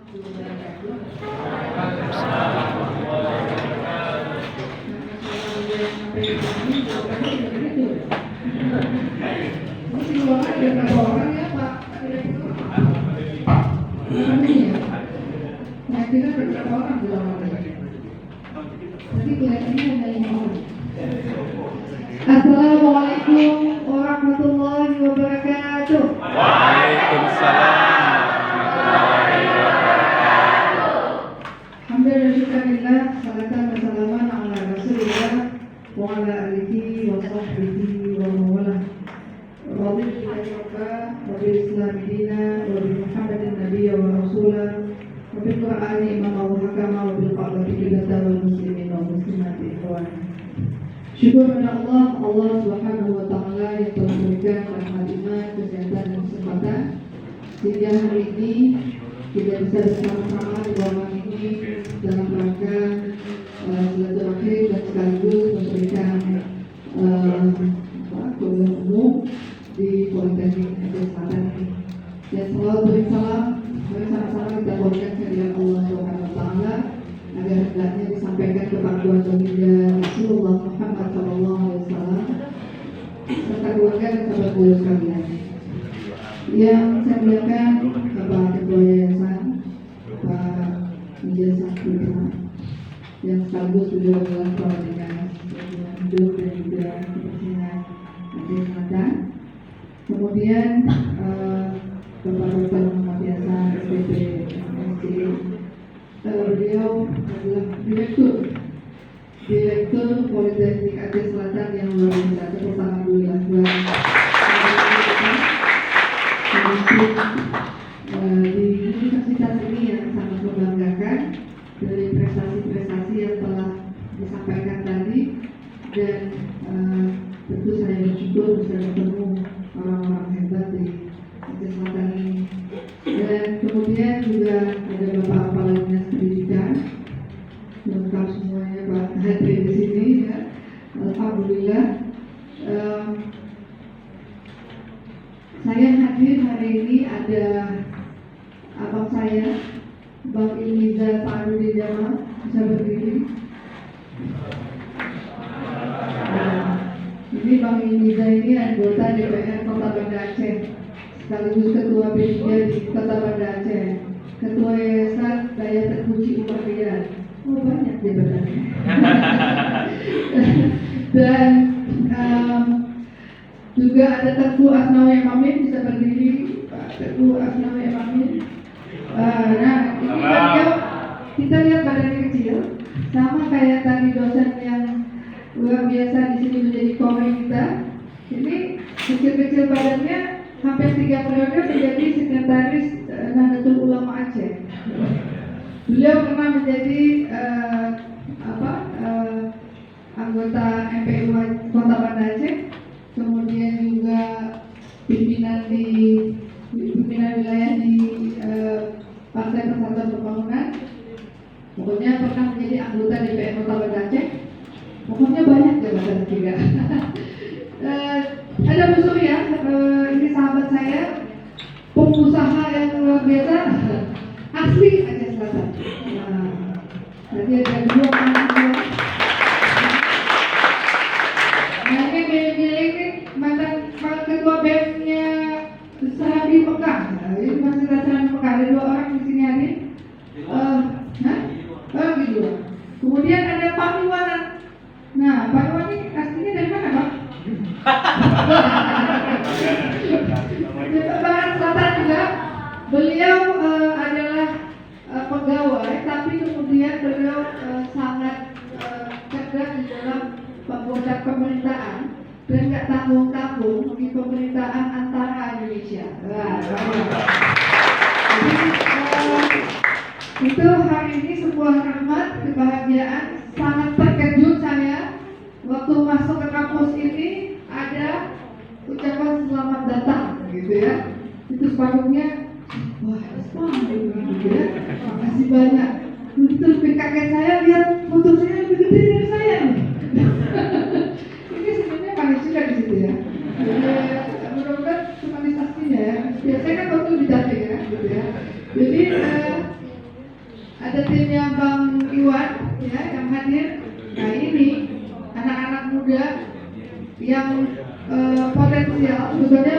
Assalamualaikum warahmatullahi wabarakatuh. Waalaikumsalam warahmatullahi wabarakatuh. Alhamdulillah, salatan wa salaman ala Rasulillah wa ala alihi wa sahbihi wa mawalah. Raditu billahi rabba wa bil Islam dina wa bi Muhammadin nabiyya wa rasulah wa bil Qur'ani imama wa hakama wa bil qadari qiblatan wal muslimin wa muslimat ikhwan. Syukur kepada Allah Subhanahu wa taala yang telah memberikan rahmat iman, kesehatan dan kesempatan sehingga hari ini kita bisa bersama-sama di ruangan ini dalam rangka silaturahim dan sekaligus memberikan kuliah umum di Politeknik Aceh Selatan ini. Dan selalu salam, mari sama-sama kita mohonkan kehadiran Allah Subhanahu wa taala agar hendaknya disampaikan kepada baginda Rasulullah Muhammad SAW serta keluarga dan sahabat beliau sekalian. Yang saya muliakan Bapak Ketua Yayasan, Pak Ijazah Putra, yang sekaligus beliau adalah Kepala Dinas Hidup dan juga Kebersihan Aceh Selatan. Kemudian Bapak Dr. Muhammad Yasan, SPP MSc. Beliau adalah Direktur Politeknik Aceh Selatan yang luar biasa. Tepuk tangan dulu ya buat di universitas ini yang sangat membanggakan dari prestasi-prestasi yang telah disampaikan tadi, dan tentu saya bersyukur bisa bertemu orang-orang hebat di Aceh Selatan ini. Dan kemudian juga ada Bapak Kepala Dinas Pendidikan, lengkap semuanya Pak hadir di sini ya. Alhamdulillah. Saya hadir hari ini ada abang saya, Bang Ilmiza Farudi Jamal, bisa berdiri. Ini Bang Ilmiza ini anggota DPR Kota Banda Aceh, sekaligus Ketua B3 di Kota Banda Aceh, Ketua Yayasan Daya Terpuji Umayyah. Oh banyak jabatannya. Dan juga ada Teguh Asnawi Amin, bisa berdiri Pak Teguh Asnawi Amin. Nah ini kan kita lihat badannya kecil, sama kayak tadi dosen yang luar biasa di sini menjadi komen kita. Ini kecil-kecil badannya, hampir 3 periode menjadi sekretaris Nahdlatul Ulama Aceh. Beliau pernah menjadi anggota MPU Kota Banda Aceh, kemudian juga pimpinan wilayah di Partai Persatuan Pembangunan. Pokoknya pernah menjadi anggota DPR Kota Banda Aceh. Pokoknya banyak jabatan juga. Ada Bu Surya, ini sahabat saya, pengusaha yang luar biasa, asli Aceh Selatan. Tadi ada 2 orang. Nah ini milik mantan ketua BEM-nya Serabi Mekah. Ini masih Serabi Mekah, ada 2 orang di sini hadir. Gitu. Kemudian ada Pak Iwan. Nah Pak Iwan ini aslinya dari mana Pak? Barat Selatan juga. Beliau adalah pegawai, tapi kemudian beliau sangat cerdas di dalam pembuatan pemerintahan dan nggak tanggung-tanggung di pemerintahan antara Indonesia. Jadi itu hari ini sebuah rahmat, kebahagiaan, sangat terkejut saya waktu masuk ke kampus ini ada ucapan selamat datang gitu ya. Itu spanduknya, wah spanduk gitu ya. Makasih banyak. Terus kakek saya lihat foto saya lebih gede dari saya nih. Ini sebenarnya manis juga di situ ya. Jadi mudah-mudahan cuma aslinya ya. Biasanya kan foto lebih cantik ya, gitu ya. Jadi ada timnya Bang Iwan ya yang hadir. Nah ini anak-anak muda yang potensial. Sebetulnya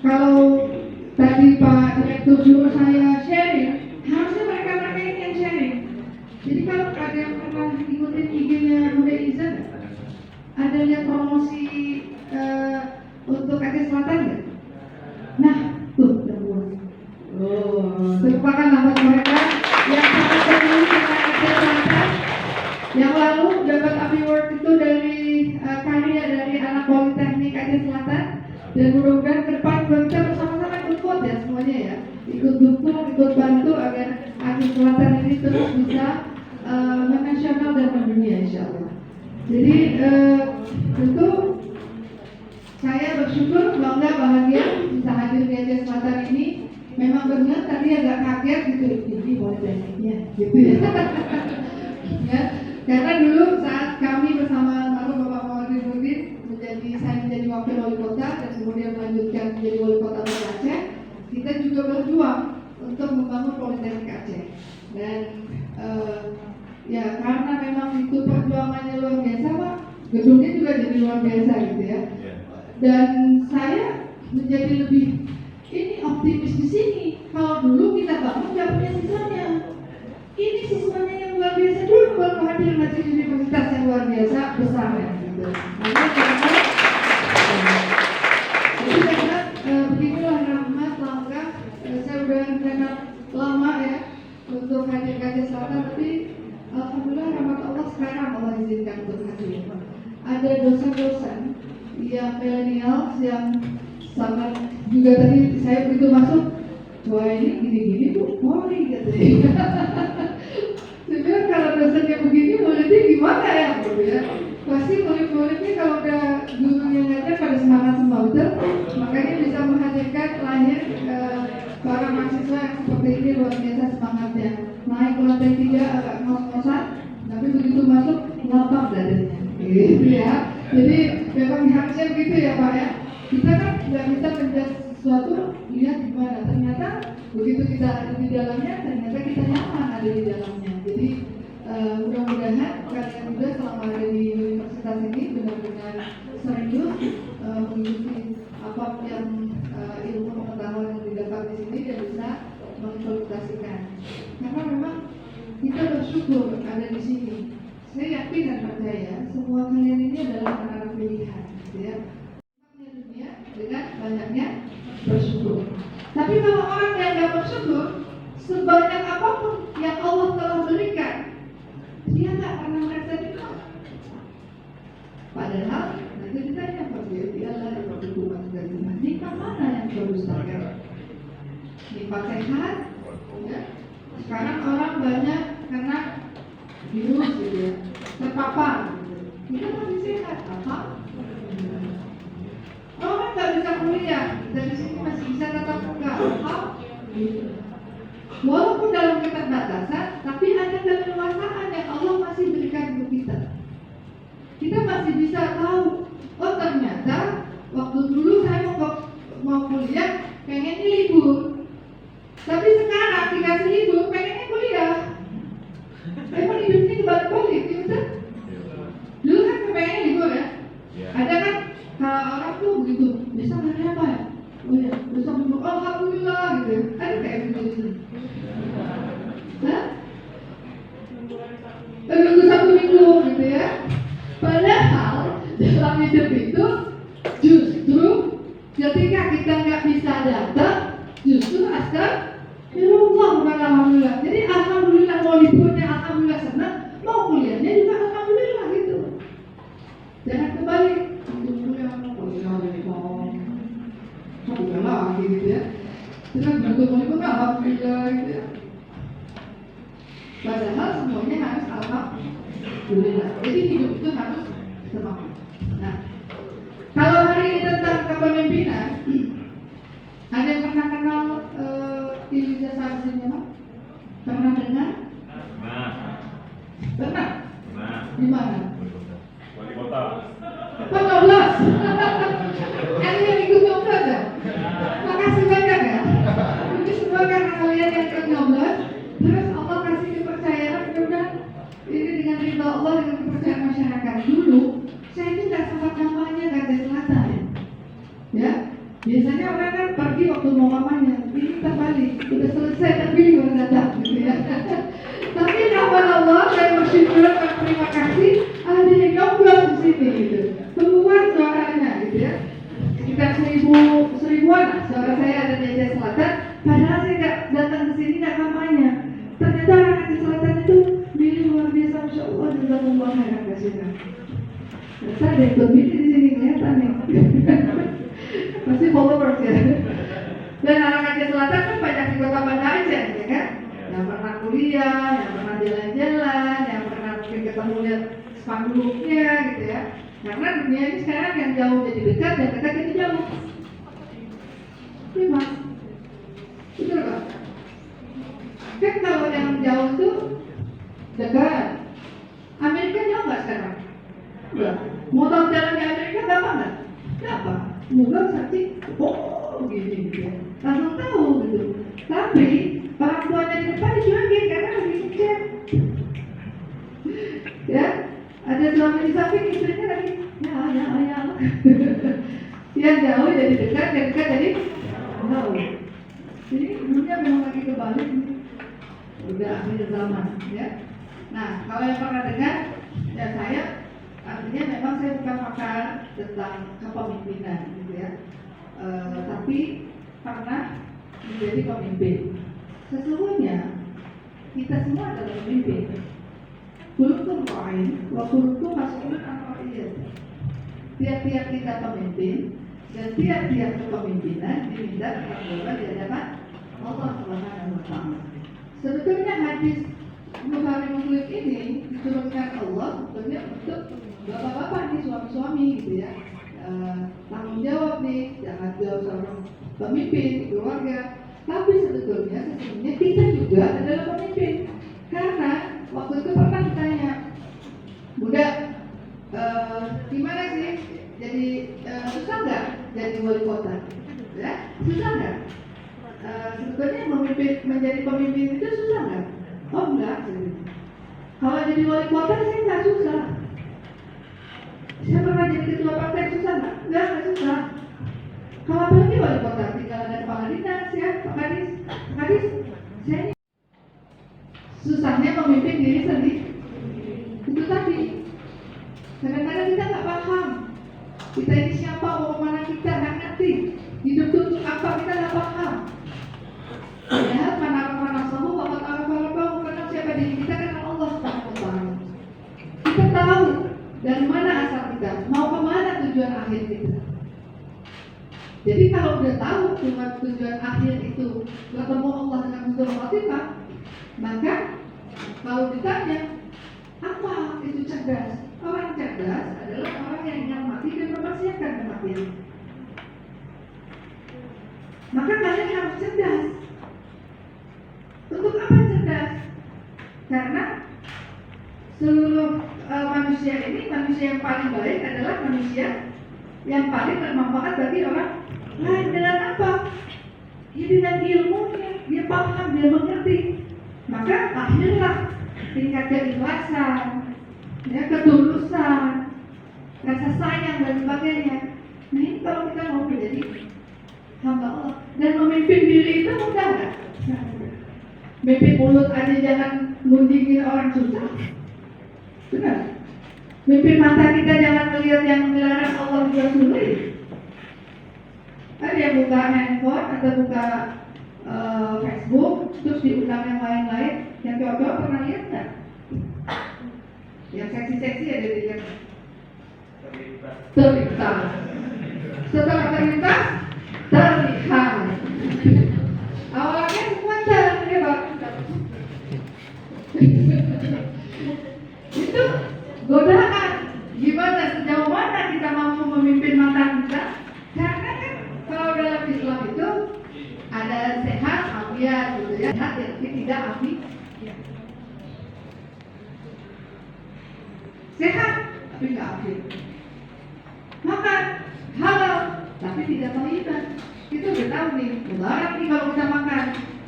kalau tadi Pak Direktur suruh saya sharing, harusnya mereka ini yang sharing. Jadi kalau ada yang pernah ikutin IG-nya Muda Iza, ada lihat promosi untuk Aceh Selatan nggak? Nah, tuh yang buat. Terlupakan buat mereka yang sangat peduli dengan Aceh Selatan. Yang lalu dapat award itu dari karya dari anak Politeknik Aceh Selatan. Dan mudah-mudahan ke depan kita bersama-sama ikut kuat ya semuanya ya, ikut dukung, ikut bantu agar Aceh Selatan ini terus bisa menasional dan mendunia insya Allah. Jadi tentu saya bersyukur, bangga, bahagia bisa hadir di Aceh Selatan ini. Memang benar tadi agak kaget gitu, ini politekniknya gitu ya. Ya, karena dulu saat kami bersama Bapak Muhammad Nurdin saya menjadi wakil wali kota dan kemudian melanjutkan menjadi wali kota Aceh, kita juga berjuang untuk membangun Politeknik Aceh. Dan ya karena memang itu perjuangannya luar biasa Pak, gedungnya juga jadi luar biasa gitu ya. Dan saya menjadi lebih ini optimis di sini. Kalau dulu kita bangun nggak punya siswanya, ini siswanya yang luar biasa dulu baru hadir nanti universitas yang luar biasa besar ya gitu. Jadi karena beginilah rahmat langkah. Saya udah kenal lama ya untuk hadir ke Aceh Selatan, tapi alhamdulillah rahmat Allah sekarang Allah izinkan untuk hadir. Ada dosen-dosen yang milenial yang sangat juga tadi saya begitu masuk, wah ini gini-gini tuh Polri katanya. Saya bilang kalau dosennya begini muridnya gimana ya gitu ya. Pasti murid-muridnya kalau udah gurunya ngajar pada semangat semua betul. Makanya bisa menghadirkan lahir para mahasiswa yang seperti ini luar biasa semangatnya. Naik ke lantai 3 agak ngos-ngosan, tapi begitu masuk lapang dadanya. Gitu ya. Jadi memang harusnya begitu ya Pak ya. Kita kan nggak bisa menjudge sesuatu lihat gimana. Ternyata begitu kita ada di dalamnya, ternyata kita nyaman ada di dalamnya. Jadi mudah-mudahan kalian juga selama ada di universitas ini benar-benar serius mengikuti apa yang ilmu pengetahuan yang didapat di sini dan bisa mengimplementasikan. Karena memang kita bersyukur ada di sini. Saya yakin dan percaya semua kalian ini adalah anak-anak pilihan, gitu ya. Dunia dengan banyaknya bersyukur. Tapi kalau orang yang nggak bersyukur, sebanyak apapun yang Allah telah berikan, dia nggak pernah merasa nikmat. Padahal nanti ditanya pada dia lah yang berhubungan dengan Tuhan. Nikmat mana yang berdustakan? Nikmat sehat, ya. Sekarang orang banyak karena virus gitu ya, terpapar. Kita masih sehat, apa? Orang nggak bisa kuliah, dari sini masih bisa tatap muka. Walaupun dalam keterbatasan, tapi ada keleluasaan yang Allah masih berikan untuk kita. Kita masih bisa tahu, oh ternyata waktu dulu saya mau kuliah, pengennya libur. Tapi sekarang dikasih libur, pengennya kuliah. Emang hidupnya kebalik-balik, gitu. Dulu kan pengennya libur ya. Ada kan orang tuh begitu, besok hari apa ya? Oh ya, besok libur, alhamdulillah gitu. Ada kayak begitu. Hah? Nunggu 1 minggu gitu ya. Padahal dalam hidup itu justru ketika kita nggak bisa datang, justru astagfirullah bukan alhamdulillah. Jadi alhamdulillah mau liburnya, alhamdulillah senang, mau kuliahnya juga alhamdulillah gitu. Jangan kembali dulu yang lagi gitu ya. Terus begitu mau libur alhamdulillah gitu ya. Padahal semuanya harus alhamdulillah. Jadi hidup itu harus semangat. Nah, kalau hari ini tentang kepemimpinan, ada yang pernah kenal Iliza Sarsinya? Pernah dengar? Pernah. Di mana? Wali kota. 14. Ada yang ikut 12 ya? Makasih banyak ya. Ini semua karena kalian yang ke 12. Terus Allah kasih bersyukur, berterima kasih, ada yang nyoblos di sini gitu. Keluar suaranya gitu ya. Sekitar seribuan lah suara saya ada di Aceh Selatan. Padahal saya nggak datang ke sini nggak kampanye. Ternyata orang Aceh Selatan itu milih luar biasa, masya Allah, juga membangun kasihnya. Ternyata ada yang berbeda di sini kelihatan nih. Pasti followers ya. Dan orang Aceh Selatan kan banyak di kota Banda Aceh, ya kan? Yang pernah kuliah, yang pernah jalan-jalan, yang pernah mungkin ketemu lihat spanduknya gitu ya. Karena dunia ini sekarang yang jauh jadi dekat, yang dekat jadi jauh. Iya Mas, betul Pak? Kan kalau yang jauh itu dekat. Amerika jauh nggak sekarang? Enggak. Mau tahu jalan ke Amerika gampang nggak? Gampang. Google saksi, oh gini gitu ya. Langsung tahu gitu. Tapi orang tuanya di depan dicuekin karena lagi sukses. Ya, ada suami di samping, istrinya lagi ya. Yang jauh jadi dekat, yang dekat jadi jauh. Jadi dunia memang lagi kebalik nih. Udah akhir zaman ya. Nah, kalau yang pernah dengar ya saya, artinya memang saya bukan pakar tentang kepemimpinan gitu ya. Tapi pernah menjadi pemimpin. Sesungguhnya kita semua adalah pemimpin. Kultum ra'in wa kultum mas'ulun an ra'iyat. Tiap-tiap kita pemimpin dan tiap-tiap kepemimpinan diminta bertanggung di hadapan Allah Subhanahu wa taala. Sebetulnya hadis Bukhari Muslim ini diturunkan Allah sebetulnya untuk bapak-bapak nih, suami-suami gitu ya. Tanggung jawab nih, jangan jauh seorang pemimpin di keluarga. Tapi sesungguhnya kita juga adalah pemimpin. Karena waktu itu pernah ditanya, Bunda, gimana sih jadi susah nggak jadi wali kota? Ya, susah nggak? Sebetulnya menjadi pemimpin itu susah nggak? Oh enggak. Kalau jadi wali kota saya nggak susah. Saya pernah jadi ketua partai, susah nggak? Enggak susah. Kalau apalagi wali kota, tinggal ada kepala dinas ya, Pak Kadis. Saya ini susahnya memimpin diri sendiri. Itu tadi. Kadang-kadang kita nggak paham. Kita ini siapa, mau kemana kita, nggak ngerti. Hidup itu untuk apa, kita nggak paham. Padahal mana sahu, bapak tahu kenal siapa diri kita, kenal Allah Subhanahu wa taala. Kita tahu dari mana asal kita, mau kemana tujuan akhir kita. Jadi kalau udah tahu tujuan akhir itu ketemu Allah dengan husnul khotimah, maka kalau ditanya apa itu cerdas? Orang cerdas adalah orang yang ingin mati dan mempersiapkan kematian. Maka kalian harus cerdas. Untuk apa cerdas? Karena seluruh manusia ini, manusia yang paling baik adalah manusia yang paling bermanfaat bagi orang lain. Dengan apa? Ya dengan ilmunya, dia paham, dia mengerti. Maka akhirlah tingkat keikhlasan, ya, ketulusan, rasa sayang dan sebagainya. Nah ini kalau kita mau menjadi hamba Allah dan memimpin diri itu mudah nggak? Mimpin mulut aja jangan ngunjingin orang susah. Benar. Mimpin mata kita jangan melihat yang dilarang Allah dan Rasulullah. Ada yang buka handphone atau buka Facebook, terus diundang yang lain-lain, yang cowok-cowok pernah lihat nggak? Yang seksi-seksi ada di yang terlintas. Setelah terlintas, terlihat. Awalnya semua terlihat. Itu godaan. Gimana sejauh mana kita mampu memimpin mata kita? Karena kan kalau dalam Islam itu ada sehat, afiat gitu ya. Sehat tapi tidak afiat. Sehat tapi tidak afiat. Makan halal tapi tidak thayyibah. Kita udah tahu nih, mudarat nih kalau kita makan.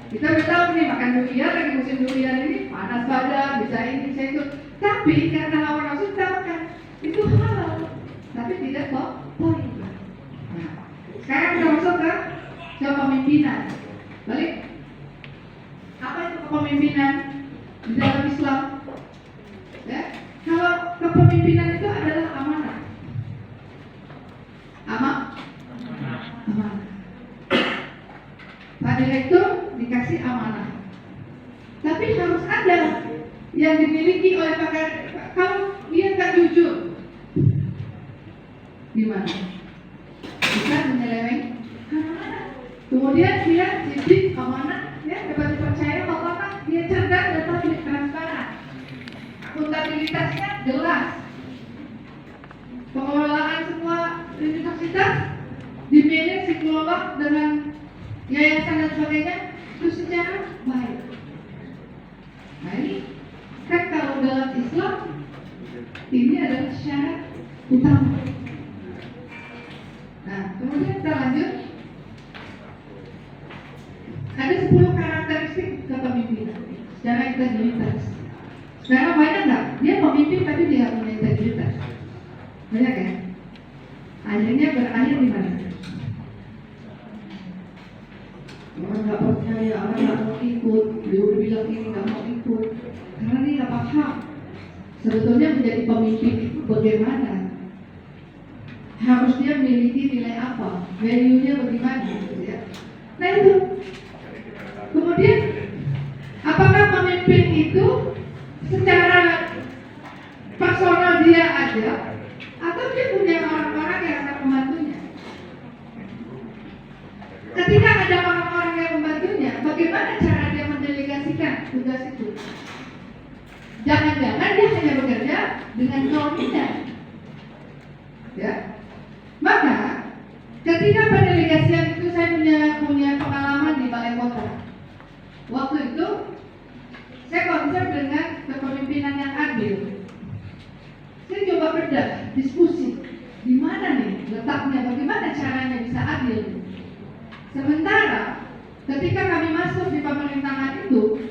Kita udah tahu nih makan durian, lagi musim durian ini panas badan, bisa ini, bisa itu. Tapi karena hawa nafsu kita makan, itu halal tapi tidak thayyibah. Nah, sekarang kita masuk ke kepemimpinan. Balik. Apa itu kepemimpinan di dalam Islam? Kalau kepemimpinan itu adalah amanah. Amanah. Pak Direktur dikasih amanah. Tapi harus ada yang dimiliki oleh Pak. Kalau dia nggak jujur, gimana? Bisa menyeleweng amanah. Kemudian dia diberi amanah, ya dapat dipercaya bahwa dia cerdas dan tidak transparan. Akuntabilitasnya jelas. Pengelolaan semua universitas dimanage dikelola dengan yayasan dan sebagainya itu secara baik. Nah ini kan kalau dalam Islam ini adalah syarat utama. Nah kemudian kita lanjut. Ada 10 karakteristik kepemimpinan secara integritas. Sekarang banyak nggak? Dia pemimpin tapi dia punya integritas. Banyak ya? Akhirnya berakhir di mana? Orang nggak percaya, orang nggak mau ikut. Dia udah bilang ini nggak mau ikut karena dia nggak paham. Sebetulnya menjadi pemimpin itu bagaimana? Harus dia memiliki nilai apa? Value-nya bagaimana? Gitu ya. Nah itu. Kemudian, apakah pemimpin itu secara personal dia aja, atau dia punya orang-orang yang akan membantunya? Ketika ada orang-orang yang membantunya, bagaimana cara dia mendelegasikan tugas itu? Jangan-jangan dia hanya bekerja dengan kawannya, ya. Maka, ketika pendelegasian itu saya punya pengalaman di balai kota. Waktu itu saya concern dengan kepemimpinan yang adil. Saya coba bedah, diskusi, di mana nih letaknya, bagaimana caranya bisa adil. Sementara ketika kami masuk di pemerintahan itu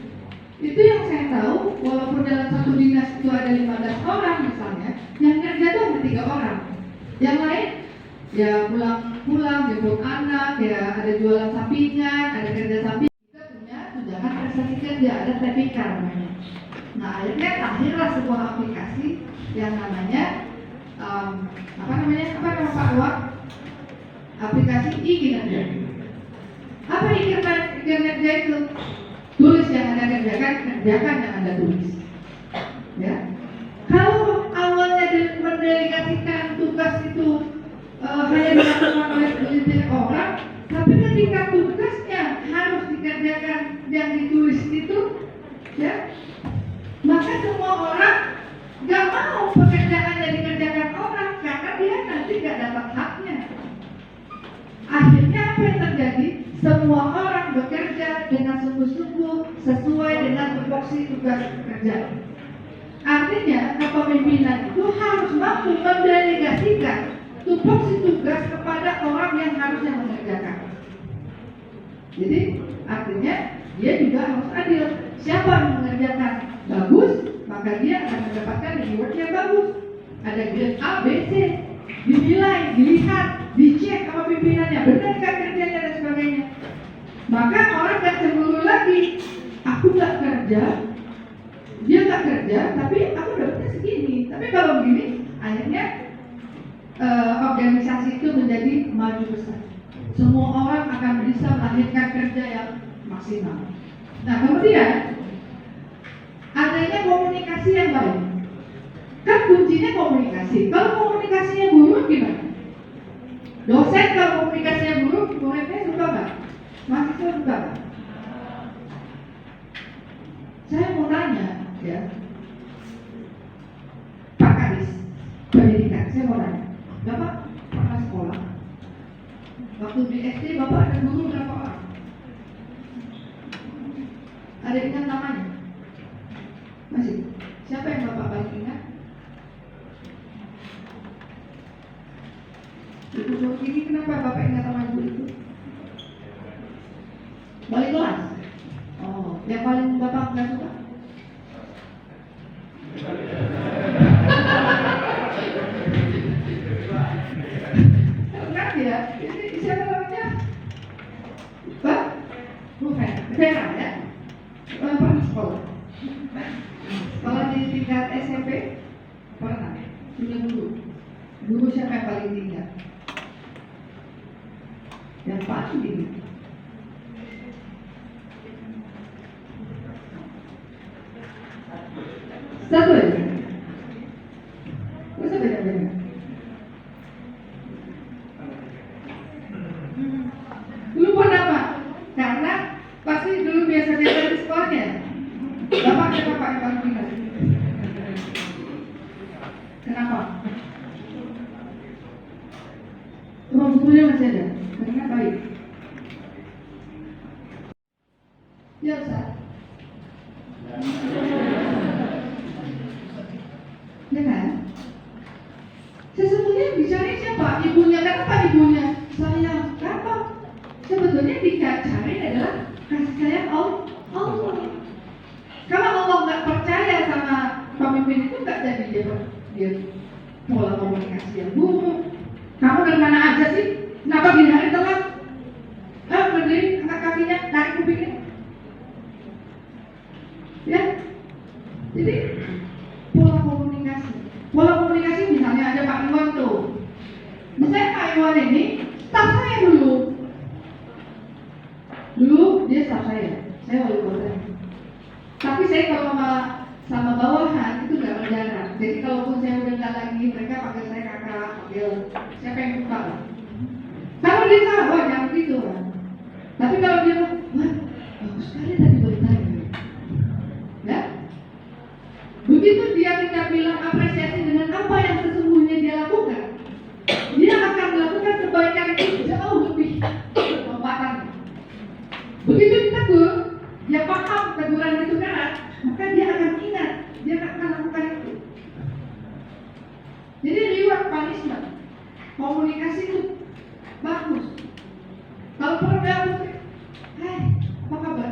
yang saya tahu, walaupun dalam satu dinas itu ada 15 orang misalnya, yang kerja itu hanya 3 orang. Yang lain ya pulang jemput anak, ya ada jualan sapinya, ada kerja sapi. Tunjangan prestasi kerja, ada TPK namanya. Nah akhirnya lahirlah sebuah aplikasi yang namanya apa nama Pak Luar? Aplikasi e-kinerja. Apa e-kinerja itu? Tulis yang Anda kerjakan, kerjakan yang Anda tulis. Ya. Kalau awalnya mendelegasikan tugas itu hanya dilakukan oleh segelintir orang, tapi ketika tugasnya harus dikerjakan yang ditulis itu, ya, maka semua orang nggak mau pekerjaannya dikerjakan orang karena dia nanti nggak dapat haknya. Akhirnya apa yang terjadi? Semua orang bekerja dengan sungguh-sungguh sesuai dengan tupoksi tugas kerja. Artinya kepemimpinan itu harus mampu mendelegasikan tupoksi tugas kepada orang yang harusnya mengerjakan. Jadi artinya dia juga harus adil. Siapa yang mengerjakan bagus, maka dia akan mendapatkan reward yang bagus. Ada grade A, B, C, dinilai, dilihat, dicek sama pimpinannya, benarkah kerjanya dan sebagainya. Maka orang gak cemburu lagi. Aku gak kerja, dia gak kerja, tapi aku dapetnya segini. Tapi kalau begini, akhirnya organisasi itu menjadi maju besar. Semua orang akan bisa melahirkan kerja yang maksimal. Nah kemudian adanya komunikasi yang baik. Kan kuncinya komunikasi. Kalau komunikasinya buruk gimana? Dosen kalau komunikasinya buruk, muridnya suka nggak? Mahasiswa suka nggak? Saya mau tanya, ya, Pak Kadis Pendidikan, saya mau tanya, Bapak pernah sekolah? Waktu di SD Bapak ada guru berapa orang? Ada ingat namanya? Masih? Siapa yang Bapak paling ingat? Ibu ini kenapa Bapak ingat sama ibu itu? Balik kelas? Oh, yang paling Bapak nggak suka? Enggak ya? Ini siapa namanya? Pak? Bukan, Vera ya? Pernah sekolah? Sekolah di tingkat SMP? Pernah? Punya guru? Guru siapa yang paling tinggi? Yang paling tinggi? Satu aja. Masa beda-beda? Dulu kenapa? Karena pasti dulu biasa-biasa di sekolahnya. Bapak yang paling pintar. Kenapa? Rumah bukunya masih ada. Karena baik. Ya, Ustaz. Ya kan? Sesungguhnya bicara siapa? Ibunya. Kenapa ibunya? Sayang. Kenapa? Sebetulnya dicari adalah kasih sayang Allah. Kalau Allah nggak percaya sama pemimpin itu, nggak jadi dia pola komunikasi yang buruk. Kamu dari mana aja sih? Kenapa gini hari telat? Berdiri, angkat kakinya, tarik kupingnya. Ya, jadi pola komunikasi misalnya ada Pak Iwan tuh. Misalnya Pak Iwan ini staff saya dulu dia staff saya wali kota. Tapi saya kalau sama bawahan itu nggak berjarak. Jadi kalaupun saya udah nggak lagi, mereka panggil saya kakak, panggil siapa yang suka lah. Kalau dia salah, wah jangan gitu kan. Tapi kalau dia, wah bagus sekali tadi beritanya. Ya, begitu dia kita bilang apresiasi dengan apa yang sesungguhnya dia lakukan, dia akan melakukan kebaikan itu jauh lebih bermanfaat. Begitu ditegur, dia paham teguran itu keras, maka dia akan ingat, dia akan lakukan itu. Jadi reward punishment, komunikasi itu bagus. Kalau perlu hai, apa kabar?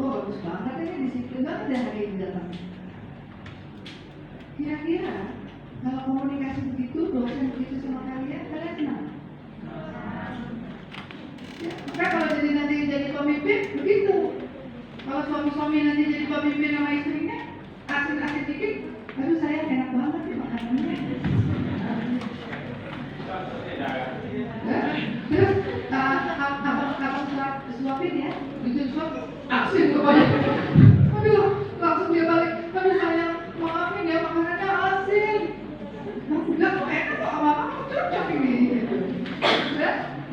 Oh bagus banget, ini disiplin banget ya hari ini datang. Kira-kira kalau komunikasi begitu, dosen begitu sama kalian senang? Ya, maka kalau jadi pemimpin begitu. Kalau suami-suami nanti jadi pemimpin sama istrinya, asin-asin dikit, aduh saya enak banget ya makanannya. Terus abang suapin ya, bikin suap, asin pokoknya. Aduh, langsung dia balik. Aduh sayang, maafin ya makanannya asin. Enggak kok enak kok, abang cocok ini.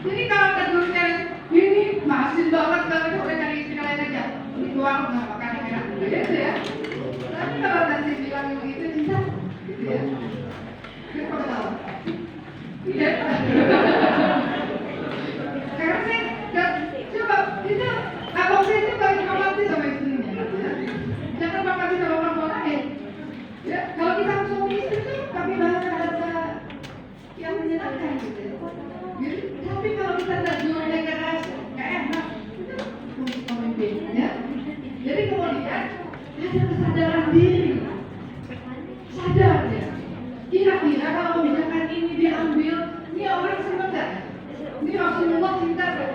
Jadi kalau tegurnya ini asin banget, kalau udah cari istri kalian aja. Di warung nggak makan yang enak gitu ya. Tapi kalau nanti bilang begitu cinta, gitu ya. Kita tahu. Iya. Karena saya coba itu abang saya itu paling khawatir sama istrinya. Jangan khawatir sama orang lain. Ya, kalau kita suami istri itu pakai bahasa yang menyenangkan gitu. Jadi, tapi kalau kita tegurnya keras, nggak enak. Itu untuk pemimpin, ya. Jadi kemudian ada kesadaran diri, sadar ya. Kira-kira kalau kebijakan ini diambil, ini orang senang nggak? Ini Rasulullah cinta nggak?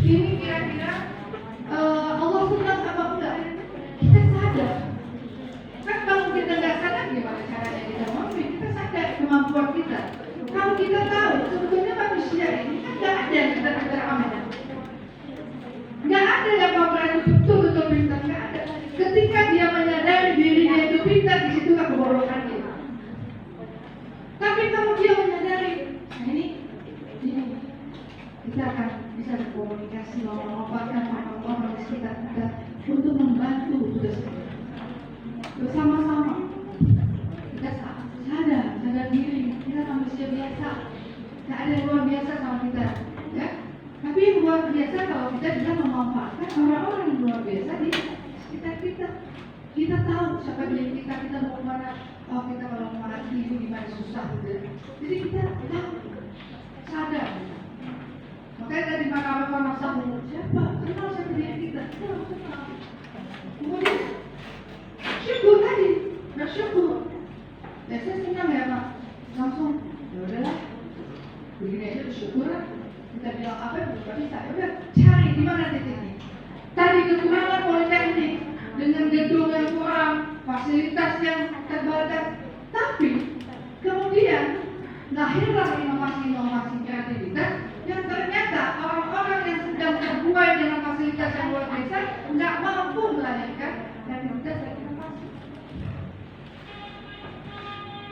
Ini kira-kira Allah senang apa enggak? Kita sadar. Kan kalau kita nggak sadar, gimana caranya kita memimpin? Kita sadar kemampuan kita. Kalau kita tahu sebetulnya manusia ini kan nggak ada yang kita amanah. Nggak ada yang memperoleh betul-betul pintar, nggak ada. Ketika dia menyadari dirinya itu pintar, di situ keborokan dia. Tapi kalau dia menyadari, nah ini kita akan bisa berkomunikasi, memanfaatkan orang di sekitar kita untuk membantu tugas kita bersama-sama. Kita sadar diri, kita manusia biasa, nggak ada yang luar biasa sama kita, ya. Tapi yang luar biasa kalau kita bisa memanfaatkan orang-orang yang luar biasa di sekitar kita. Kita tahu siapa diri kita mau kemana. Oh kita kalau mati itu gimana susah gitu. Jadi kita tahu, sadar. Makanya tadi maka masa siapa? Kenal siapa diri kita? Kenal. Kemudian syukur tadi, bersyukur. Ya saya senang ya Pak. Langsung, ya udahlah. Begini aja bersyukur lah. Kita bilang apa yang bisa, ya udah cari di mana titiknya. Tadi kekurangan politeknik dengan gedung yang kurang, fasilitas yang terbatas. lahirlah inovasi-inovasi kreativitas yang ternyata orang-orang yang sedang terbuai dengan fasilitas yang luar biasa nggak mampu melahirkan kreativitas dan inovasi.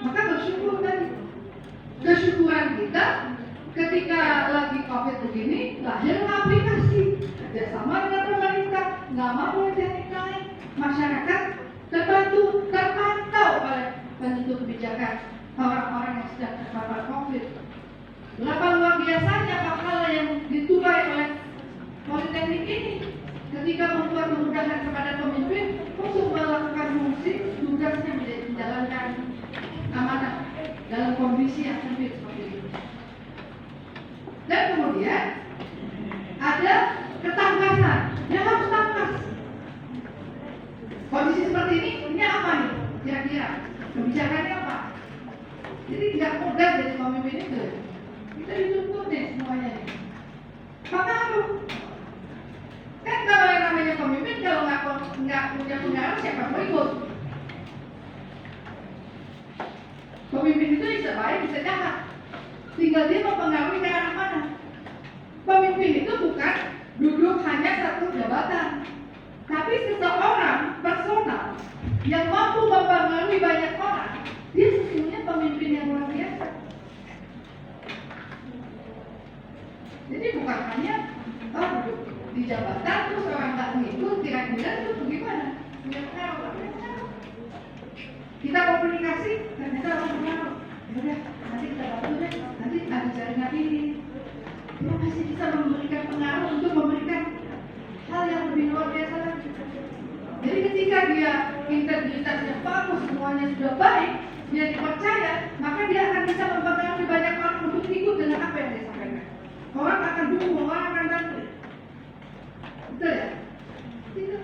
Maka bersyukur tadi, kesyukuran kita ketika lagi COVID begini, lahirlah aplikasi kerjasama dengan pemerintah, nggak mampu teknik lain, masyarakat terbantu, terpantau oleh penentu kebijakan orang-orang yang sedang terpapar COVID. Berapa luar biasanya hal yang dituai oleh Politeknik ini ketika membuat kemudahan kepada pemimpin untuk melakukan fungsi tugasnya menjalankan amanah dalam kondisi yang sempit seperti itu. Dan kemudian ada ketangkasan, yang harus tangkas. Kondisi seperti ini apa nih? Kira-kira kebijakannya apa? Jadi tidak mudah jadi pemimpin itu. Kita dituntut nih semuanya nih. Pengaruh. Kan kalau yang namanya pemimpin kalau nggak punya pengaruh siapa mau ikut? Pemimpin itu bisa baik bisa jahat. Tinggal dia mempengaruhi ke arah mana. Pemimpin itu bukan duduk hanya satu jabatan, tapi seseorang personal yang mampu mempengaruhi banyak orang. Dia sesungguhnya pemimpin yang luar biasa. Jadi bukan hanya duduk di jabatan terus orang tak ngikut, kira-kira itu bagaimana? Punya pengaruh, kita komunikasi ternyata orang pengaruh. Udah, nanti kita bantu deh, nanti ada jaringan ini. Dia masih bisa memberikan pengaruh untuk memberikan hal yang lebih luar biasa lagi. Jadi ketika dia integritasnya bagus, semuanya sudah baik, dia dipercaya, maka dia akan bisa mempengaruhi banyak orang untuk ikut dengan apa yang dia sampaikan. Orang akan dukung, orang akan bantu. Betul ya? Itu.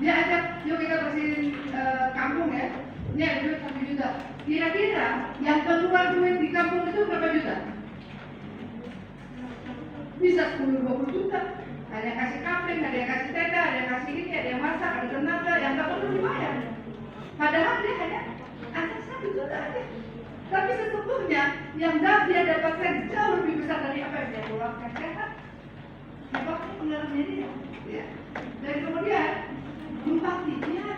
Dia ajak, yuk kita bersihin kampung ya. Ini ada duit 1 juta. Kira-kira yang keluar duit di kampung itu berapa juta? Bisa 10-20 juta. Ada yang kasih kampling, ada yang kasih tenda, ada yang kasih ini, ada yang masak, ada tenaga, yang tak perlu dibayar. Padahal dia hanya ada 1 juta aja. Tapi sesungguhnya yang dia dapatkan jauh lebih besar dari apa yang dia keluarkan. Hebatnya pengaruhnya dia. Ya. Dan kemudian empati dia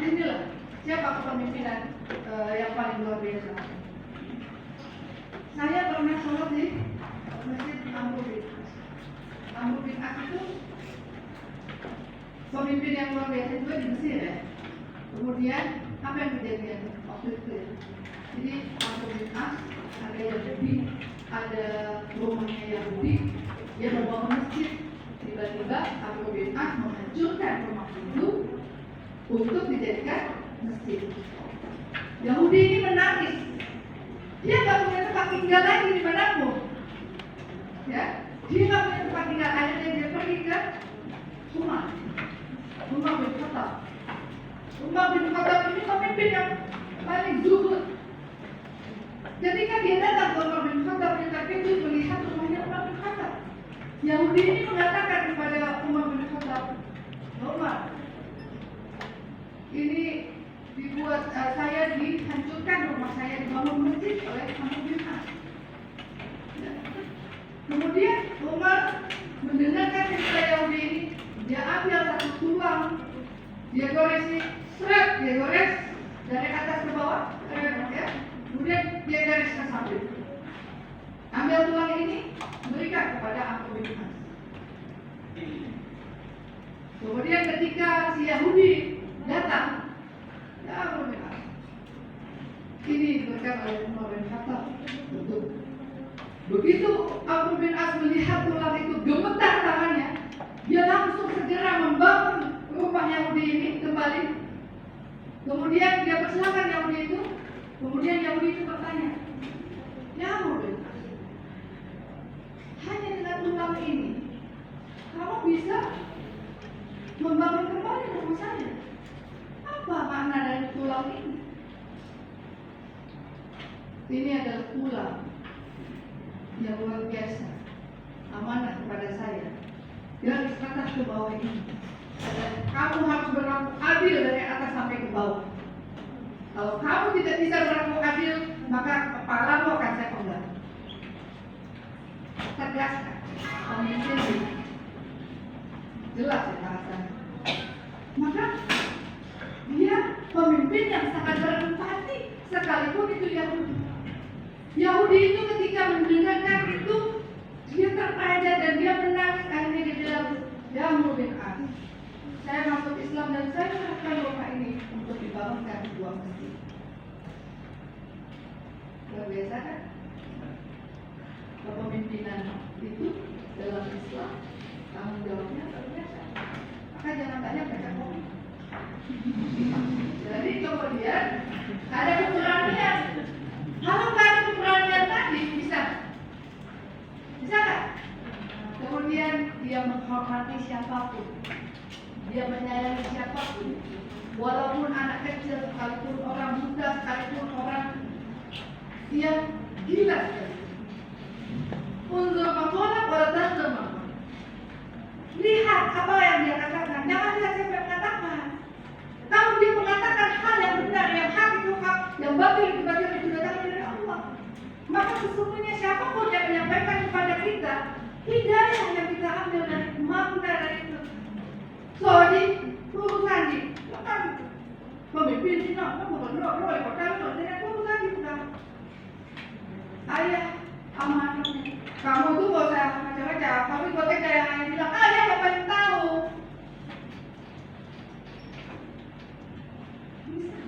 inilah siapa kepemimpinan yang paling luar biasa. Saya pernah sholat di Masjid Amr bin As. Amr bin As itu pemimpin yang luar biasa juga di Mesir ya. Kemudian apa yang kejadian waktu itu ya? Jadi Amr bin As ada Yahudi, ada rumahnya Yahudi, dia membangun masjid. Tiba-tiba Amr bin As menghancurkan rumah itu untuk dijadikan masjid. Yahudi ini menangis. Dia nggak punya tempat tinggal lagi di manapun. Ya, dia nggak punya tempat tinggal. Akhirnya dia pergi ke Umar bin Khattab. Umar bin Khattab ini pemimpin yang paling zuhud. Ketika dia datang ke Umar bin Khattab, dia terkejut melihat rumahnya Umar bin Khattab. Yahudi ini mengatakan kepada Umar bin Khattab, Umar, ini dibuat saya dihancurkan rumah saya dibangun masjid oleh Amr bin As. Kemudian Umar mendengarkan cerita Yahudi ini, dia ambil satu tulang, dia goresi, dia gores dari atas ke bawah, ya. Kemudian dia garis ke samping. Ambil tulang ini, berikan kepada Amr bin As. Kemudian ketika si Yahudi datang, ya Amr bin As, ini diberikan oleh Umar bin Khattab. Begitu Amr bin As melihat tulang itu, gemetar tangannya, dia langsung segera membangun rumah Yahudi ini kembali. Kemudian dia persilakan Yahudi itu. Kemudian Yahudi itu bertanya, ya Amr bin As, hanya dengan tulang ini kamu bisa membangun kembali rumah saya? Apa makna dari tulang ini? Ini adalah tulang yang luar biasa, amanah kepada saya. Dari atas ke bawah ini, kamu harus berlaku adil dari atas sampai ke bawah. Kalau kamu tidak bisa berlaku adil, maka kepalamu akan saya penggal. Tegas kan? Pemimpin jelas ya bahasanya. Maka dia pemimpin yang sangat berempati, sekalipun itu Yahudi. Yahudi itu ketika mendengarkan itu, dia terperanjat dan dia menangis. Akhirnya dia bilang, ya Mu'min As, saya masuk Islam dan saya serahkan rumah ini untuk dibangunkan sebuah masjid. Luar biasa kan? Kepemimpinan itu dalam Islam tanggung jawabnya luar biasa. Maka jangan tanya baca komik. Jadi kemudian ada keberanian. Kalau nggak ada keberanian tadi bisa nggak? Kemudian dia menghormati siapapun, dia menyayangi siapapun, walaupun anak kecil, sekalipun orang muda, sekalipun orang yang gila. Unzur maqalah wa la tanzur maqalah. Lihat apa yang dia katakan, jangan lihat siapa yang mengatakan. Kalau dia mengatakan hal yang benar, yang hak itu hak, yang batil itu batil, itu datang dari Allah. Maka sesungguhnya siapapun yang menyampaikan kepada kita hidayah yang kita ambil dari makna dari itu. Jadi urusan di, kan pemimpin ini, kamu benar, roy, kota dengan urusan di bukan. Ayah amanahnya. Kamu tuh gak usah macam-macam, tapi gue kayak yang bilang, ayah yang paling tahu. Bisa.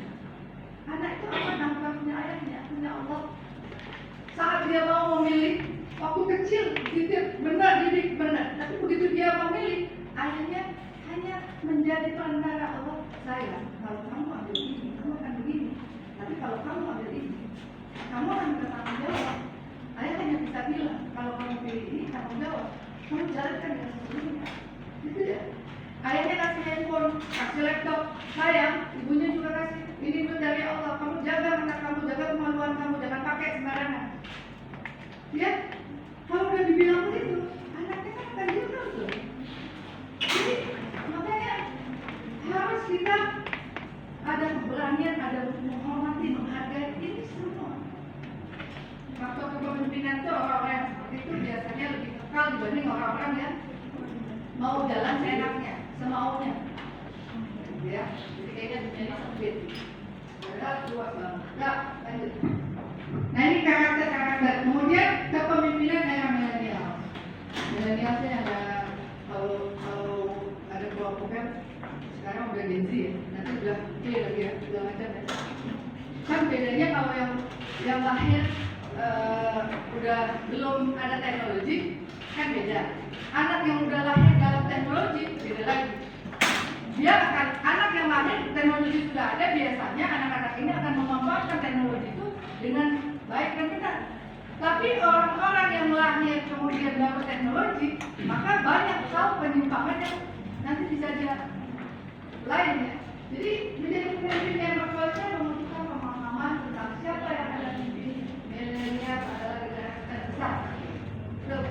Anak itu amanah bukan punya ayahnya, punya Allah. Saat dia mau memilih, waktu kecil, didik benar, tapi begitu dia memilih, ayahnya hanya menjadi perantara. Allah, sayang, kalau kamu ambil ini, kamu akan begini. Tapi kalau kamu ambil ini, kamu akan bertanggung jawab. Ayah hanya bisa bilang, kalau kamu pilih ini, tanggung jawab. Kamu jalankan dengan sesungguhnya. Gitu ya. Ayahnya kasih handphone, kasih laptop, sayang, ibunya juga kasih. Ini itu dari Allah, kamu jaga anak kamu, jaga kemaluan kamu, jangan pakai sembarangan. Ya, kalau udah dibilang begitu, anaknya kan akan diurus tuh. Jadi, makanya harus kita ada keberanian, ada menghormati, menghargai ini semua. Faktor kepemimpinan itu orang-orang yang seperti itu biasanya lebih kekal dibanding orang-orang yang mau jalan seenaknya, semaunya. Ya, jadi kayaknya dunia ini sempit. Padahal luas banget. Nah, lanjut. Nah ini karakter. Kemudian kepemimpinan era milenial. Milenial sih ada kalau ada kelompoknya sekarang udah Gen Z ya. Nanti udah lagi ya, udah macam ya. Kan bedanya kalau yang lahir udah belum ada teknologi kan beda. Anak yang udah lahir dalam teknologi beda lagi. Dia akan anak yang lahir teknologi sudah ada, biasanya anak-anak ini akan memanfaatkan teknologi itu dengan baik dan benar. Tapi orang-orang yang lahir kemudian baru teknologi, maka banyak hal penyimpangan yang nanti bisa dia lain ya. Jadi menjadi pemimpin yang berkualitas membutuhkan pemahaman tentang siapa yang ada di milenial adalah generasi terbesar. Betul.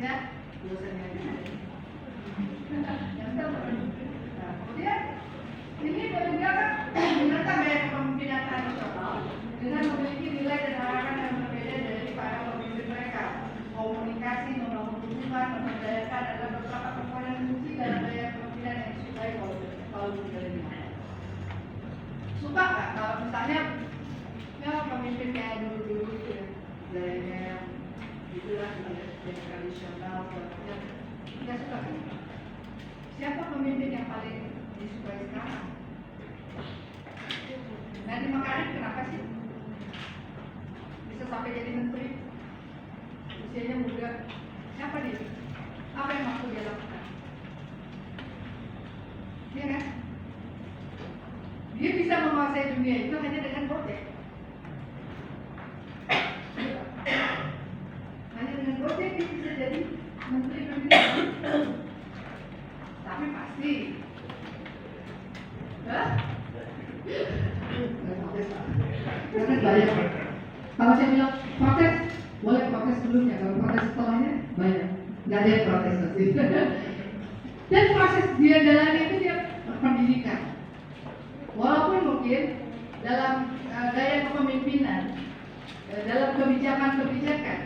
Ya, dosennya aja. Kemudian ini menunjukkan menentang gaya kepemimpinan tradisional dengan memiliki nilai dan harapan yang berbeda dari para pemimpin mereka. Komunikasi, membangun hubungan, memberdayakan adalah beberapa komponen kunci dalam gaya kepemimpinan yang disukai kaum milenial. Suka nggak kalau misalnya ya pemimpin kayak dulu itu ya, gayanya yang itulah yang tradisional, nggak suka kan? Siapa pemimpin yang paling disukai sekarang? Nadiem Makarim kenapa sih bisa sampai jadi menteri? Usianya muda. Siapa dia? Apa yang maksud dia lakukan? Iya kan? Dia bisa menguasai dunia itu hanya dengan gojek. Hanya dengan gojek dia bisa jadi menteri pendidikan. Tapi pasti, karena banyak. Kalau saya bilang protes, boleh protes sebelumnya. Kalau protes setelahnya, banyak. Nggak ada yang protes pasti. Dan proses dia jalani itu dia pendidikan. Walaupun mungkin dalam gaya kepemimpinan, dalam kebijakan-kebijakan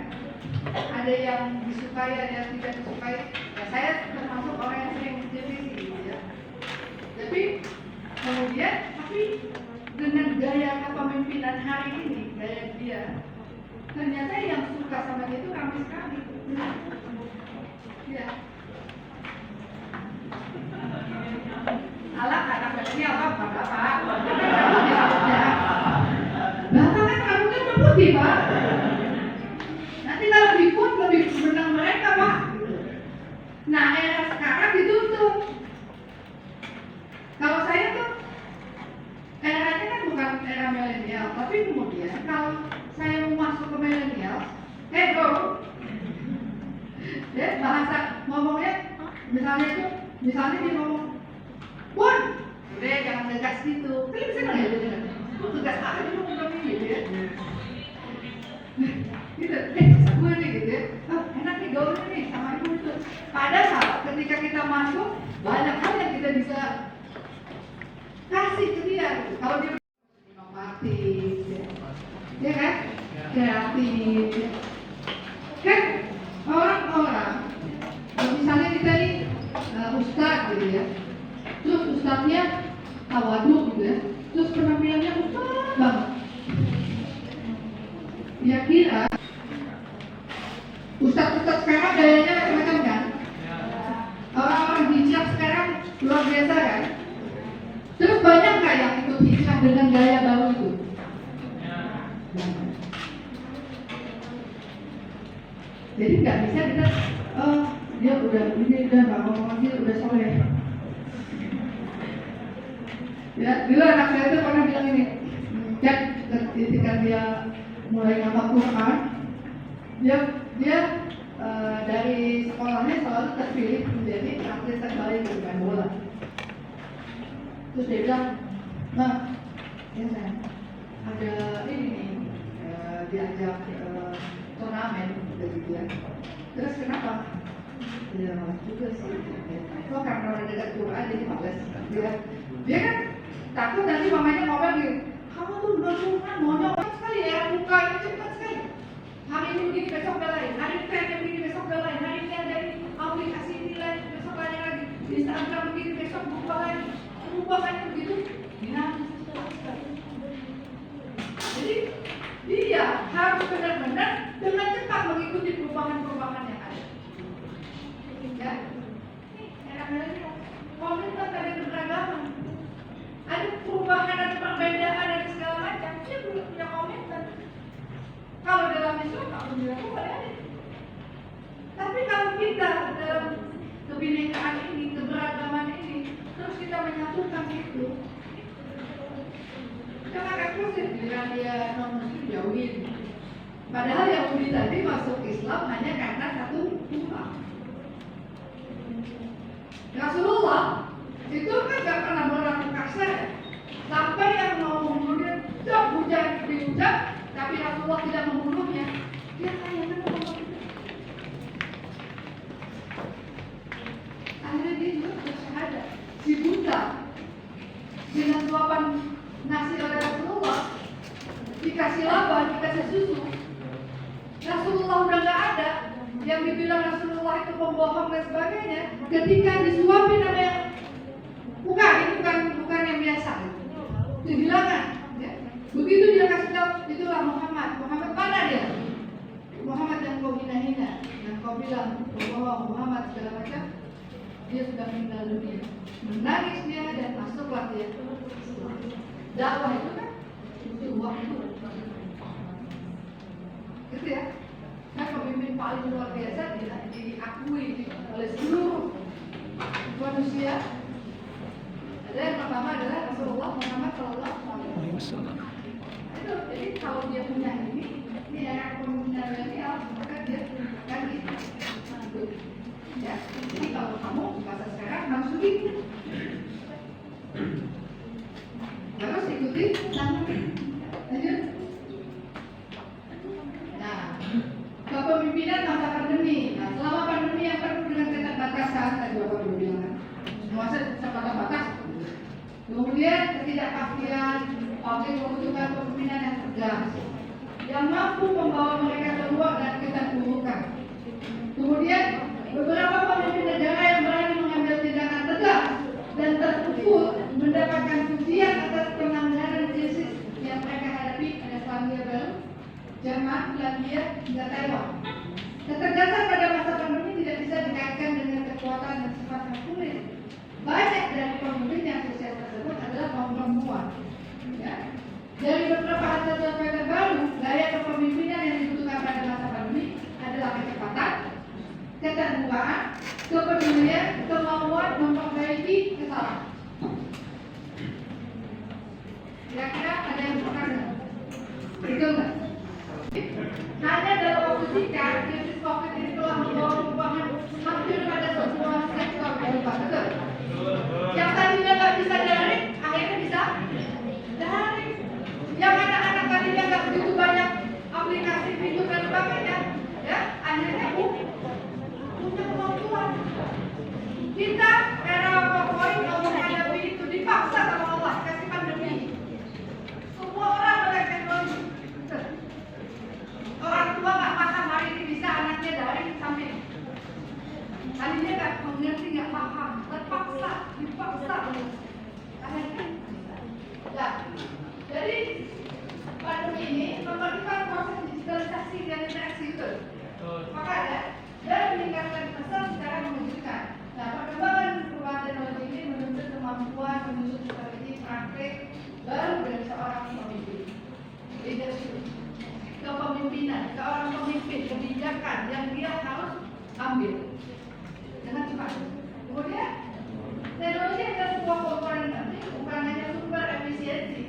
ada yang disukai, ada yang tidak disukai. Ya, saya termasuk orang yang sering kritisi, gitu ya. Tapi dengan gaya kepemimpinan hari ini, gaya dia, ternyata yang suka sama dia itu ramai sekali. Ya. Alah, anak milenial apa bapak? Bapak kan rambutnya berputih, Pak. Nanti kalau diput lebih benang mereka, Pak. Nah, era sekarang ditutup. Kalau saya tuh eranya kan bukan era milenial, tapi kemudian kalau saya mau masuk ke milenial, bro, ya bahasa ngomongnya misalnya dia ngomong, Bun, udah jangan tegas gitu. Kalian bisa nggak ya? Lu tegas aja lu ngomong gitu ya. Gitu, gue nih gitu ya. Oh, enak nih gaulnya nih sama ibu itu. Padahal ketika kita masuk, banyak hal yang kita bisa kasih ke dia. Gitu. Kalau dia inovatif, ya kan? Kreatif, ya. Kan orang-orang, misalnya kita nih ustadz gitu ya. Terus ustadznya tawaduk gitu ya. Terus penampilannya ustadz banget. Dia kira ustadz sekarang gayanya macam-macam kan? Orang-orang hijab sekarang luar biasa kan? Terus banyak nggak yang ikut hijab dengan gaya baru itu? Jadi nggak bisa kita, dia udah nggak ngomong dia udah soleh. Ya, dulu anak saya itu pernah bilang ini, Cak, ketika dia mulai ngapal Quran, dia dari sekolahnya selalu terpilih menjadi atlet terbaik di main bola. Terus dia bilang, nah, ya sayang, ada ini nih, diajak turnamen gitu ya. Terus kenapa? Ya malas juga sih. Kok karena udah dekat Quran jadi malas. Dia kan takut nanti mamanya ngomel gitu. Kamu tuh udah Quran, monyok sekali ya, mukanya cepat sekali. Hari ini begini, besok udah lain. Hari ini kayak begini, besok udah lain. Hari ini ada aplikasi ini lain, besok lain lagi. Di Instagram begini, besok berubah lagi. Perubahannya begitu, dinamis sekali. Jadi dia harus benar-benar dengan cepat mengikuti perubahan-perubahan yang ada. Ya, ini enak banget. Komunitas ada keberagaman, ada perubahan, ada perbedaan, ada segala macam. Dia belum punya komitmen. Kalau dalam Islam, alhamdulillah boleh ada. Tapi kalau kita dalam kebinekaan ini, keberagaman ini, terus kita menyatukan itu, jangan eksklusif dengan dia non-muslim jauhin. Padahal Yahudi tadi masuk Islam hanya karena satu Tuhan. Rasulullah itu kan gak pernah berlaku kasar, sampai yang mau membunuhnya dihujat, tapi Rasulullah tidak membunuhnya. Dia tanyakan apa? Akhirnya dia juga bersyahadat. Si buta dengan suapan nasi oleh Rasulullah, dikasih laba, dikasih susu. Rasulullah udah gak ada. Yang dibilang Rasulullah itu pembohong dan sebagainya, ketika disuapin sama yang bukan yang biasa, kehilangan. Ya. Begitu dia kasih tahu, itulah Muhammad. Muhammad mana dia? Muhammad yang kau hina-hina, yang kau bilang pembohong, Muhammad segala macam. Dia sudah meninggal dunia. Menangis dia dan masuklah dia. Dakwah itu kan butuh waktu. Gitu ya. Nah, pemimpin paling luar biasa diakui oleh seluruh manusia. Ada yang pertama adalah Rasulullah Muhammad SAW. Itu jadi kalau dia punya ini era kepemimpinan milenial, maka dia akan gitu. Ya, jadi kalau kamu masa sekarang harus begitu. Harus ikuti lanjut. Nah, kepemimpinan masa pandemi. Nah, selama pandemi yang penuh dengan keterbatasan, tadi Bapak sudah bilang kan, masa batas. Kemudian ketidakpastian, publik membutuhkan kepemimpinan yang tegas, yang mampu membawa mereka keluar dari keterpurukan. Kemudian beberapa pemimpin negara yang berani mengambil tindakan tegas dan terukur mendapatkan pujian atas penanganan krisis yang mereka hadapi pada Selandia Baru, Jerman, Finlandia, hingga Taiwan. Ketegasan pada masa pandemi tidak bisa dikaitkan dengan kekuatan dan sifat yang kulit. Banyak dari pemimpin yang sukses tersebut adalah kaum perempuan. Ya. Dari beberapa hasil survei terbaru, gaya kepemimpinan yang dibutuhkan pada masa pandemi adalah kecepatan, keterbukaan, kepedulian, kemauan memperbaiki kesalahan. Kira-kira ada yang pernah betul nggak? Hanya dalam waktu singkat, krisis COVID ini telah membawa perubahan hampir pada semua sektor kehidupan. Betul? Yang tadinya nggak bisa daring, akhirnya bisa daring. Yang anak-anak tadinya nggak begitu banyak aplikasi video dan sebagainya, ya akhirnya punya kemampuan. Kita era PowerPoint mau menghadapi itu dipaksa sama Allah kasih pandemi. Semua orang melek teknologi. Orang tua nggak paham hari ini bisa anaknya daring sampai tadinya nggak mengerti, nggak paham, terpaksa, dipaksa. Akhirnya, ya. Jadi pandemi ini memerlukan proses digitalisasi dan interaksi itu. Maka ada dan meningkatkan pesan secara mengejutkan. Nah, perkembangan perubahan teknologi ini menuntut kemampuan menyusun strategi praktik baru dari seorang pemimpin. Leadership, kepemimpinan, seorang pemimpin, kebijakan yang dia harus ambil dengan cepat. Kemudian, teknologi adalah sebuah komponen penting, bukan hanya sumber efisiensi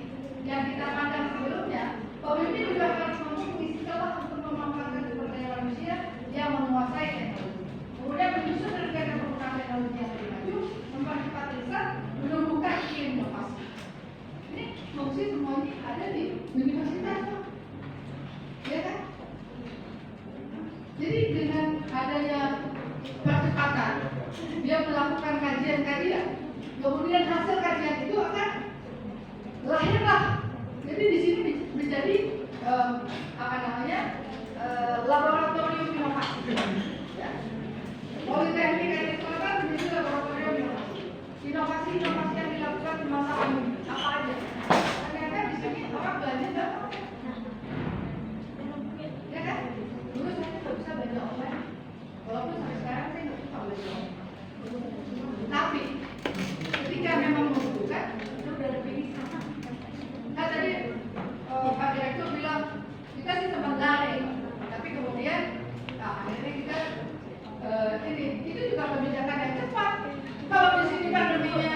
yang kita pandang sebelumnya. Pemimpin juga harus mampu mengisi celah untuk memanfaatkan sumber daya manusia yang menguasai teknologi. Kemudian menyusun rencana penggunaan teknologi yang lebih maju, mempercepat riset, menumbuhkan iklim inovasi. Ini fungsi semuanya ada di universitas, ya kan? Jadi dengan adanya percepatan, dia melakukan kajian-kajian, kemudian hasil kajian itu akan lahirlah. Jadi di sini menjadi laboratorium inovasi. Ya. Politeknik Teknik Selatan menjadi laboratorium inovasi. Inovasi-inovasi yang dilakukan di masa pandemi apa aja? Ternyata di sini orang belajar berapa? Ya kan? Dulu saya nggak bisa belajar online, walaupun sampai sekarang saya nggak suka belajar online. Tapi ketika memang membutuhkan, itu udah ada pilihan. Nah tadi Pak Direktur bilang kita sih sempat daring, tapi kemudian akhirnya kita itu juga kebijakan yang cepat. Kalau di sini pandeminya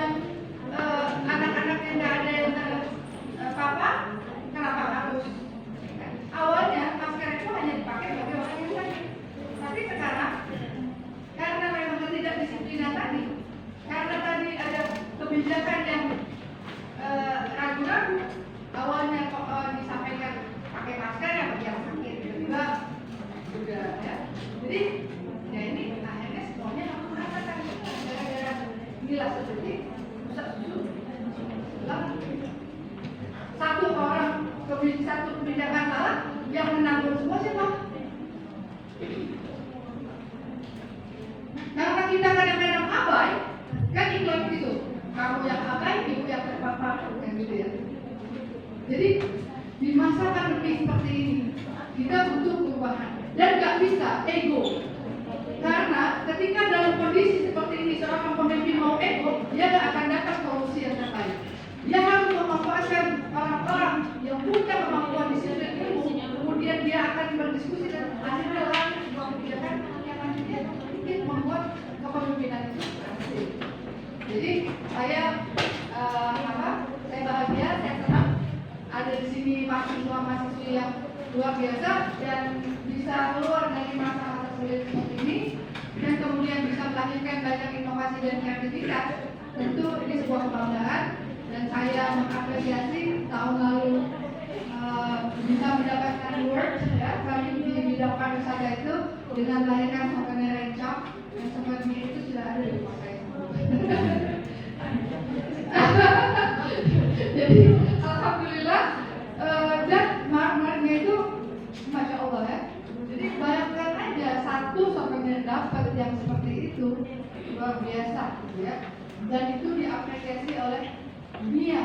anak-anaknya nggak ada yang apa-apa, kenapa harus? Awalnya masker itu hanya dipakai bagi orang yang sakit, tapi sekarang karena memang ketidakdisiplinan tadi, karena tadi ada kebijakan yang ragu-ragu, awalnya kok disampaikan pakai masker ya bagi yang sakit, tiba-tiba sudah ya. Jadi ya ini akhirnya semuanya harus merasakan gara-gara gila seperti pusat susu. Satu kebijakan salah yang menanggung semua siapa? Karena kita kadang-kadang abai, kan iklan gitu. Kamu yang abai, ibu yang terpapar, kan gitu ya. Jadi di masa pandemi seperti ini kita butuh perubahan dan nggak bisa ego. Karena ketika dalam kondisi seperti ini seorang pemimpin mau ego, dia nggak akan dapat solusi yang terbaik. Dia harus memanfaatkan orang-orang yang punya kemampuan disiplin ilmu, kemudian dia akan berdiskusi dan akhirnya lahir sebuah kebijakan yang nantinya mungkin membuat kepemimpinan itu berhasil. Jadi saya bahagia, saya senang ada di sini mahasiswa-mahasiswi yang luar biasa dan bisa keluar dari masa-masa sulit seperti ini dan kemudian bisa melahirkan banyak inovasi dan kreativitas. Tentu ini sebuah kebanggaan dan saya mengapresiasi tahun lalu bisa mendapatkan award ya kami di bidang pariwisata itu dengan melahirkan souvenir Rencap dan souvenir itu sudah ada di rumah saya. biasa, gitu ya. Dan itu diapresiasi oleh dunia.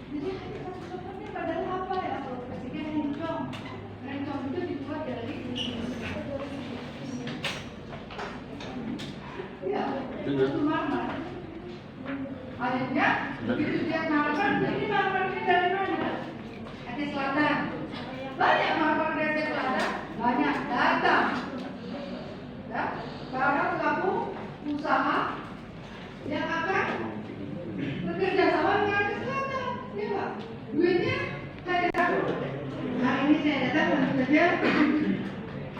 Jadi satu-satunya padahal apa ya? Aplikasinya rencong. Rencong itu dibuat dari ya, batu marmer. Akhirnya begitu dia marmer, ini marmernya dari mana? Aceh Selatan. Banyak marmer dari Aceh Selatan, banyak datang. Ya, para pelaku usaha yang akan bekerja sama dengan Aceh Selatan, ya Pak. Duitnya saya datang. Nah ini saya datang tentu saja.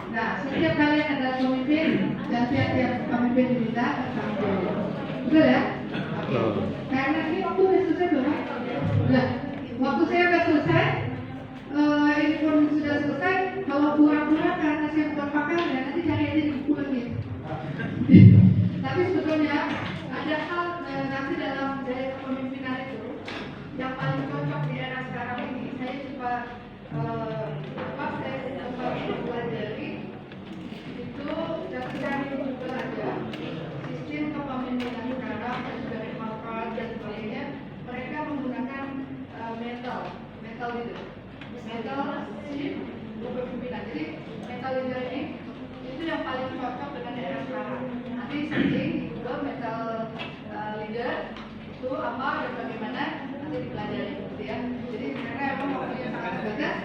Nah setiap kali ada pemimpin dan tiap-tiap pemimpin diminta bertanggung jawab. Betul ya? Oke. Karena ini waktu sudah selesai belum? Sudah. Waktu saya sudah selesai. Ini pun sudah selesai. Kalau pura-pura karena saya bukan pakar ya nanti cari aja di buku lagi. Tapi sebetulnya ada hal nanti dalam gaya kepemimpinan itu yang paling cocok di era sekarang ini. Saya coba pelajari itu dari cari juga ada sistem kepemimpinan sekarang dan dari Harvard dan sebagainya. Mereka menggunakan mental leader, mental shift kepemimpinan. Jadi mental leader ini itu yang paling cocok dengan era sekarang. Nanti searching di Google mental leader itu apa dan bagaimana nanti dipelajari, gitu ya. Jadi karena memang waktunya sangat terbatas,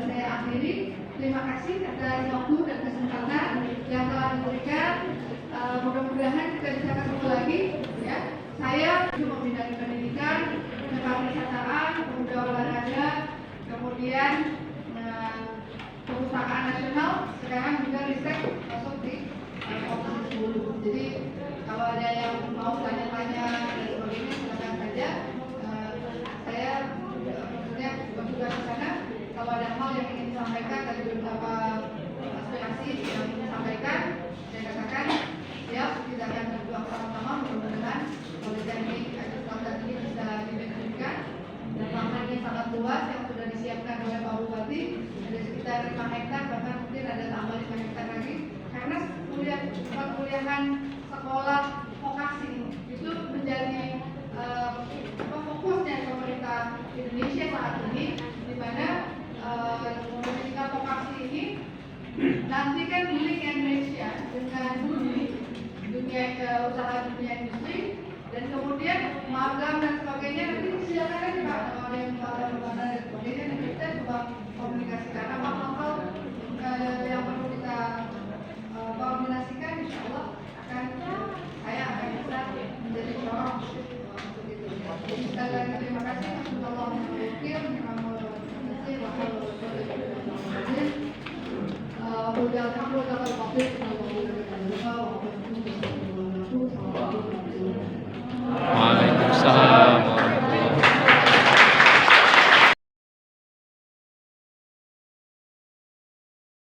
saya akhiri. Terima kasih atas waktu dan kesempatan yang telah diberikan. Mudah-mudahan kita bisa ketemu lagi, ya. Saya membidani pendidikan, kepariwisataan, pemuda olahraga, kemudian perpustakaan nasional, sekarang juga riset masuk di Komisi 10. Jadi kalau ada yang mau tanya-tanya dan sebagainya silakan saja. Saya maksudnya juga ke sana. Kalau ada hal yang ingin disampaikan dari beberapa aspirasi yang ingin disampaikan, saya katakan siap, kita akan berjuang sama-sama. Mudah-mudahan Politeknik Aceh Selatan ini bisa dibentukkan dan lahannya sangat luas yang sudah disiapkan oleh Pak Bupati, ada sekitar 5 hektar, bahkan mungkin ada tambah 5 hektar lagi, karena perkuliahan sekolah vokasi itu menjadi fokusnya pemerintah Indonesia saat ini, di mana pendidikan vokasi ini nanti kan link Indonesia dengan dunia usaha dunia industri, dan kemudian magang dan sebagainya nanti silakan aja Pak, kalau ada yang magang dan sebagainya, dan kita coba komunikasikan apa hal yang perlu kita koordinasikan. Insya Allah saya akan bisa menjadi seorang untuk itu. Jadi sekali lagi terima kasih. Alhamdulillah.